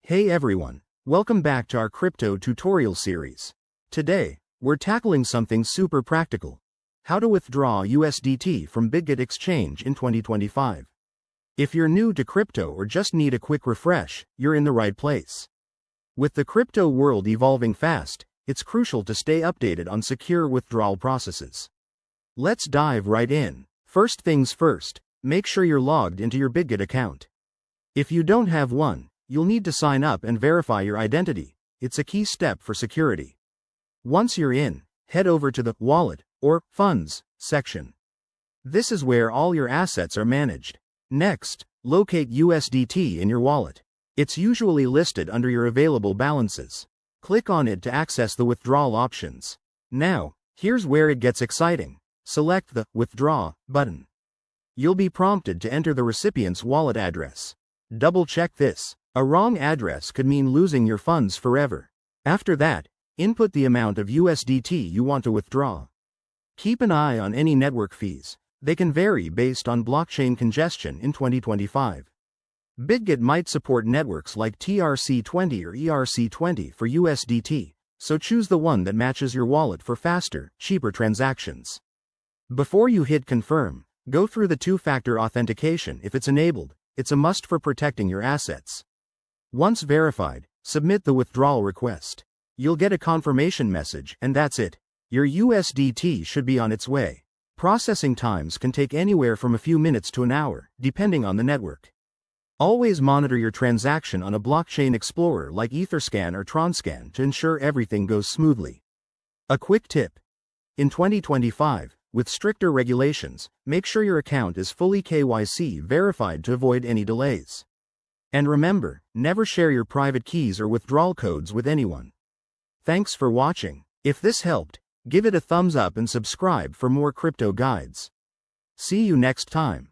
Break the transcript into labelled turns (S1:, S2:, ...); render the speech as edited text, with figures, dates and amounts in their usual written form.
S1: Hey everyone, welcome back to our crypto tutorial series. Today, we're tackling something super practical. How to withdraw USDT from Bitget exchange in 2025. If you're new to crypto or just need a quick refresh, you're in the right place. With the crypto world evolving fast, it's crucial to stay updated on secure withdrawal processes. Let's dive right in. First things first, make sure you're logged into your Bitget account. If you don't have one, you'll need to sign up and verify your identity. It's a key step for security. Once you're in, head over to the Wallet or Funds section. This is where all your assets are managed. Next, locate USDT in your wallet. It's usually listed under your available balances. Click on it to access the withdrawal options. Now, here's where it gets exciting. Select the Withdraw button. You'll be prompted to enter the recipient's wallet address. Double-check this. A wrong address could mean losing your funds forever. After that, input the amount of USDT you want to withdraw. Keep an eye on any network fees. They can vary based on blockchain congestion in 2025. Bitget might support networks like TRC20 or ERC20 for USDT, so choose the one that matches your wallet for faster, cheaper transactions. Before you hit confirm, go through the two-factor authentication if it's enabled. It's a must for protecting your assets. Once verified, submit the withdrawal request. You'll get a confirmation message, and that's it. Your USDT should be on its way. Processing times can take anywhere from a few minutes to an hour, depending on the network. Always monitor your transaction on a blockchain explorer like Etherscan or Tronscan to ensure everything goes smoothly. A quick tip. In 2025, with stricter regulations, make sure your account is fully KYC verified to avoid any delays. And remember, never share your private keys or withdrawal codes with anyone. Thanks for watching. If this helped, give it a thumbs up and subscribe for more crypto guides. See you next time.